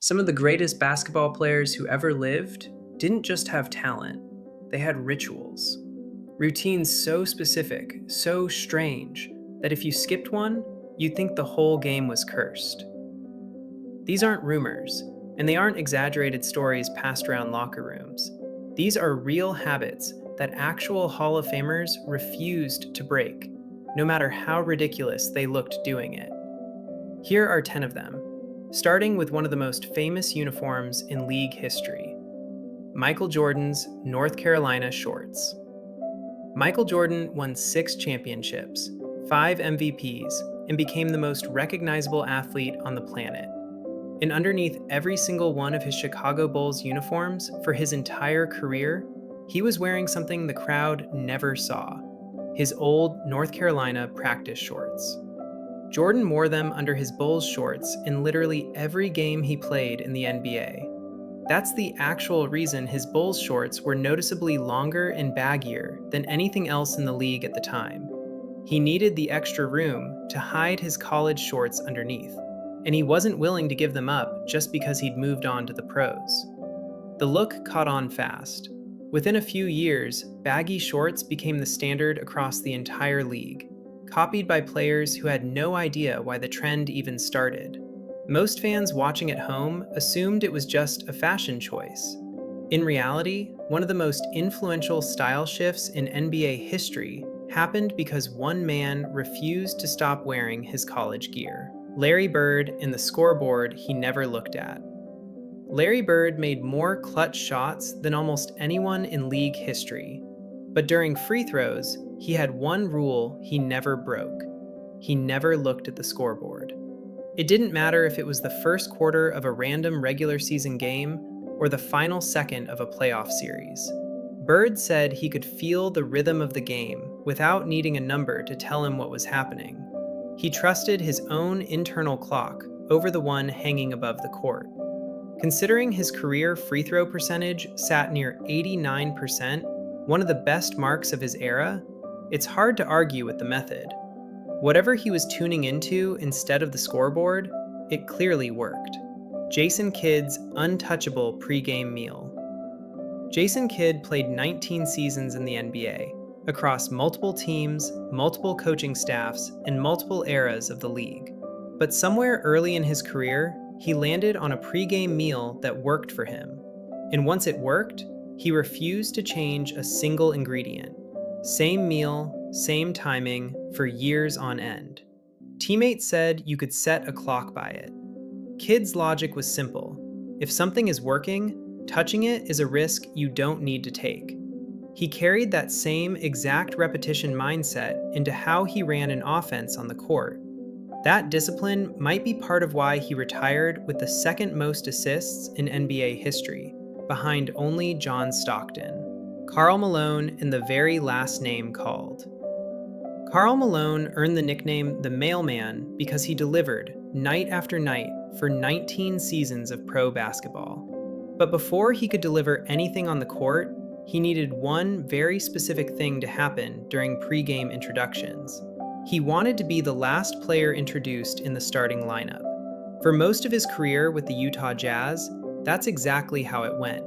Some of the greatest basketball players who ever lived didn't just have talent, they had rituals. Routines so specific, so strange, that if you skipped one, you'd think the whole game was cursed. These aren't rumors, and they aren't exaggerated stories passed around locker rooms. These are real habits that actual Hall of Famers refused to break, no matter how ridiculous they looked doing it. Here are 10 of them, starting with one of the most famous uniforms in league history: Michael Jordan's North Carolina shorts. Michael Jordan won 6 championships, 5 MVPs, and became the most recognizable athlete on the planet. And underneath every single one of his Chicago Bulls uniforms for his entire career, he was wearing something the crowd never saw: his old North Carolina practice shorts. Jordan wore them under his Bulls shorts in literally every game he played in the NBA. That's the actual reason his Bulls shorts were noticeably longer and baggier than anything else in the league at the time. He needed the extra room to hide his college shorts underneath, and he wasn't willing to give them up just because he'd moved on to the pros. The look caught on fast. Within a few years, baggy shorts became the standard across the entire league, copied by players who had no idea why the trend even started. Most fans watching at home assumed it was just a fashion choice. In reality, one of the most influential style shifts in NBA history happened because one man refused to stop wearing his college gear: Larry Bird and the scoreboard he never looked at. Larry Bird made more clutch shots than almost anyone in league history. But during free throws, he had one rule he never broke: he never looked at the scoreboard. It didn't matter if it was the first quarter of a random regular season game or the final second of a playoff series. Bird said he could feel the rhythm of the game without needing a number to tell him what was happening. He trusted his own internal clock over the one hanging above the court. Considering his career free throw percentage sat near 89%, one of the best marks of his era, it's hard to argue with the method. Whatever he was tuning into instead of the scoreboard, it clearly worked. Jason Kidd's untouchable pregame meal. Jason Kidd played 19 seasons in the NBA, across multiple teams, multiple coaching staffs, and multiple eras of the league. But somewhere early in his career, he landed on a pregame meal that worked for him. And once it worked, he refused to change a single ingredient. Same meal, same timing, for years on end. Teammates said you could set a clock by it. Kidd's logic was simple: if something is working, touching it is a risk you don't need to take. He carried that same exact repetition mindset into how he ran an offense on the court. That discipline might be part of why he retired with the second most assists in NBA history, behind only John Stockton, Karl Malone, and the very last name called. Karl Malone earned the nickname the Mailman because he delivered, night after night, for 19 seasons of pro basketball. But before he could deliver anything on the court, he needed one very specific thing to happen during pregame introductions. He wanted to be the last player introduced in the starting lineup. For most of his career with the Utah Jazz, that's exactly how it went.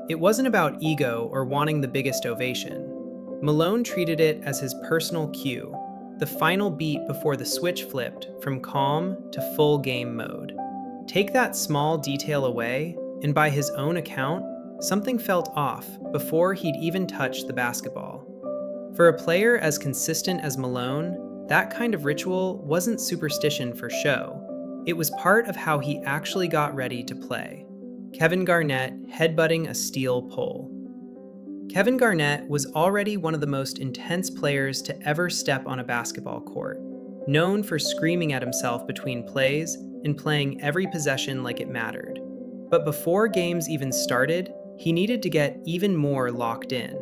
It wasn't about ego or wanting the biggest ovation. Malone treated it as his personal cue, the final beat before the switch flipped from calm to full game mode. Take that small detail away, and by his own account, something felt off before he'd even touched the basketball. For a player as consistent as Malone, that kind of ritual wasn't superstition for show. It was part of how he actually got ready to play. Kevin Garnett headbutting a steel pole. Kevin Garnett was already one of the most intense players to ever step on a basketball court, known for screaming at himself between plays and playing every possession like it mattered. But before games even started, he needed to get even more locked in.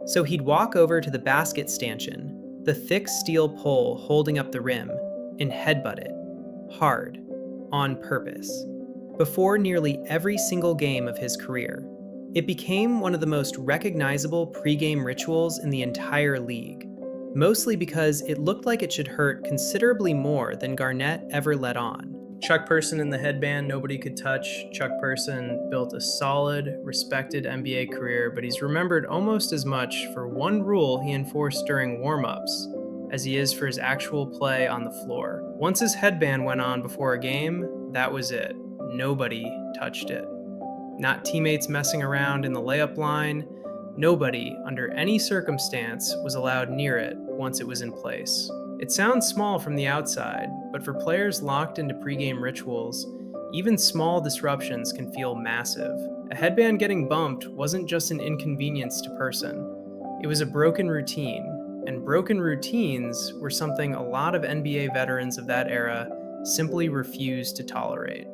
So he'd walk over to the basket stanchion, the thick steel pole holding up the rim, and headbutt it. Hard. On purpose. Before nearly every single game of his career. It became one of the most recognizable pregame rituals in the entire league, mostly because it looked like it should hurt considerably more than Garnett ever let on. Chuck Person in the headband nobody could touch. Chuck Person built a solid, respected NBA career, but he's remembered almost as much for one rule he enforced during warm-ups as he is for his actual play on the floor. Once his headband went on before a game, that was it. Nobody touched it. Not teammates messing around in the layup line. Nobody, under any circumstance, was allowed near it once it was in place. It sounds small from the outside, but for players locked into pregame rituals, even small disruptions can feel massive. A headband getting bumped wasn't just an inconvenience to Person. It was a broken routine, and broken routines were something a lot of NBA veterans of that era simply refused to tolerate.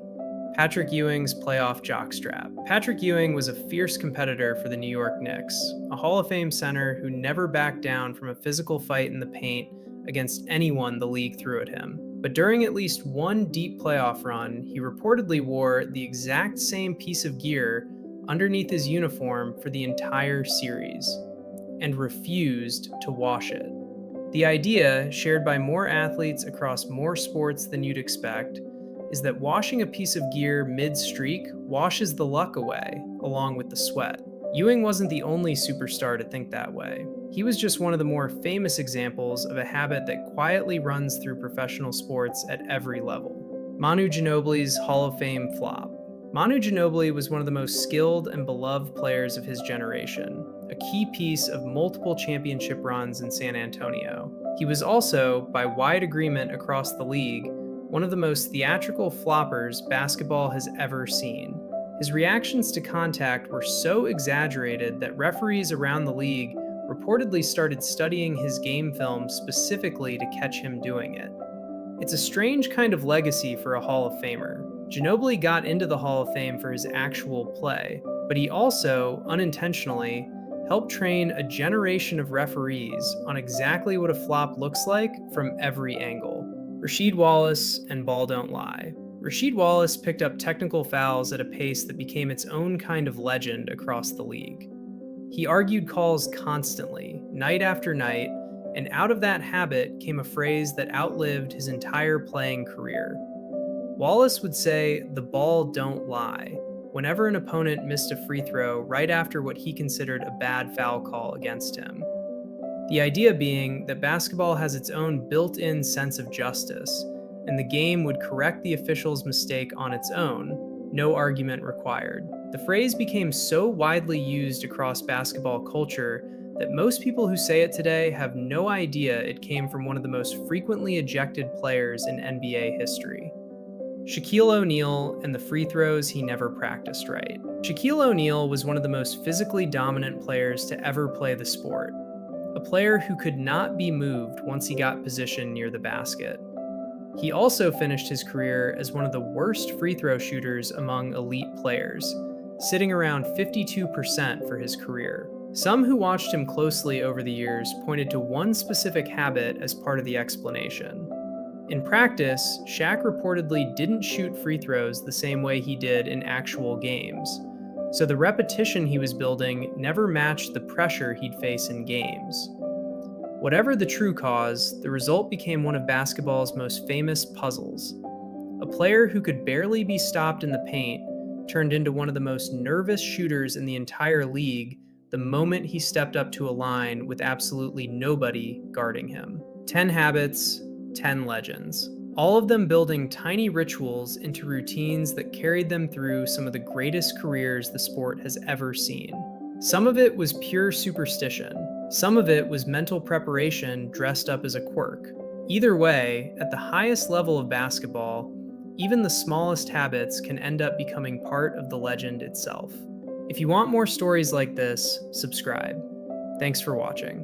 Patrick Ewing's playoff jockstrap. Patrick Ewing was a fierce competitor for the New York Knicks, a Hall of Fame center who never backed down from a physical fight in the paint against anyone the league threw at him. But during at least one deep playoff run, he reportedly wore the exact same piece of gear underneath his uniform for the entire series, and refused to wash it. The idea, shared by more athletes across more sports than you'd expect, is that washing a piece of gear mid-streak washes the luck away, along with the sweat. Ewing wasn't the only superstar to think that way. He was just one of the more famous examples of a habit that quietly runs through professional sports at every level. Manu Ginobili's Hall of Fame flop. Manu Ginobili was one of the most skilled and beloved players of his generation, a key piece of multiple championship runs in San Antonio. He was also, by wide agreement across the league, one of the most theatrical floppers basketball has ever seen. His reactions to contact were so exaggerated that referees around the league reportedly started studying his game film specifically to catch him doing it. It's a strange kind of legacy for a Hall of Famer. Ginobili got into the Hall of Fame for his actual play, but he also, unintentionally, helped train a generation of referees on exactly what a flop looks like from every angle. Rasheed Wallace and Ball Don't Lie. Rasheed Wallace picked up technical fouls at a pace that became its own kind of legend across the league. He argued calls constantly, night after night, and out of that habit came a phrase that outlived his entire playing career. Wallace would say, "The ball don't lie," whenever an opponent missed a free throw right after what he considered a bad foul call against him. The idea being that basketball has its own built-in sense of justice, and the game would correct the official's mistake on its own, no argument required. The phrase became so widely used across basketball culture that most people who say it today have no idea it came from one of the most frequently ejected players in NBA history. Shaquille O'Neal and the free throws he never practiced right. Shaquille O'Neal was one of the most physically dominant players to ever play the sport, a player who could not be moved once he got positioned near the basket. He also finished his career as one of the worst free throw shooters among elite players, sitting around 52% for his career. Some who watched him closely over the years pointed to one specific habit as part of the explanation. In practice, Shaq reportedly didn't shoot free throws the same way he did in actual games, so the repetition he was building never matched the pressure he'd face in games. Whatever the true cause, the result became one of basketball's most famous puzzles. A player who could barely be stopped in the paint turned into one of the most nervous shooters in the entire league the moment he stepped up to a line with absolutely nobody guarding him. 10 habits, 10 legends. All of them building tiny rituals into routines that carried them through some of the greatest careers the sport has ever seen. Some of it was pure superstition. Some of it was mental preparation dressed up as a quirk. Either way, at the highest level of basketball, even the smallest habits can end up becoming part of the legend itself. If you want more stories like this, subscribe. Thanks for watching.